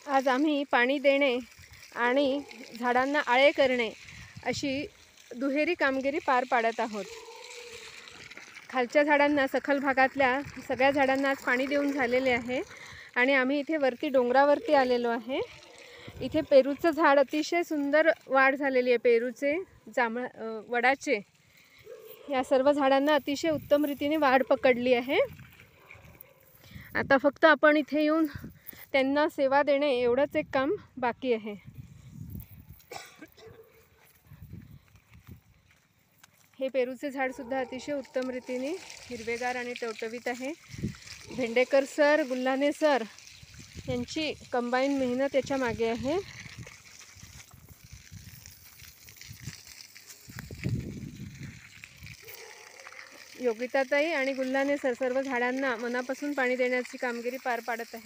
आज आम्ही पाणी देणे आणि झाडांना आळे करणे अशी दुहेरी कामगिरी पार पाडत आहोत. खालच्या झाडांना, सखल भागातल्या सगळ्या झाडांना आज पाणी देऊन झालेले आहे आणि आम्ही इथे वरती डोंगरावरती आलेलो आहे. इथे पेरूचं झाड अतिशय सुंदर वाढ झालेली आहे. पेरूचे, वडाचे, या सर्व झाडांना अतिशय उत्तम रीतीने वाढ पकडली आहे. आता फक्त आपण इथे येऊन त्यांना सेवा देणे एवढंच एक काम बाकी आहे. हे पेरूचे झाड सुद्धा अतिशय उत्तम रीतीने हिरवेगार आणि टवटवीत आहे. भेंडेकर सर, गुल्हाने सर यांची कंबाईन मेहनत याच्या मागे आहे. योगिताताई आणि गुल्हाने सर सर्व झाडांना मनापासून पाणी देण्याची कामगिरी पार पाडत आहे.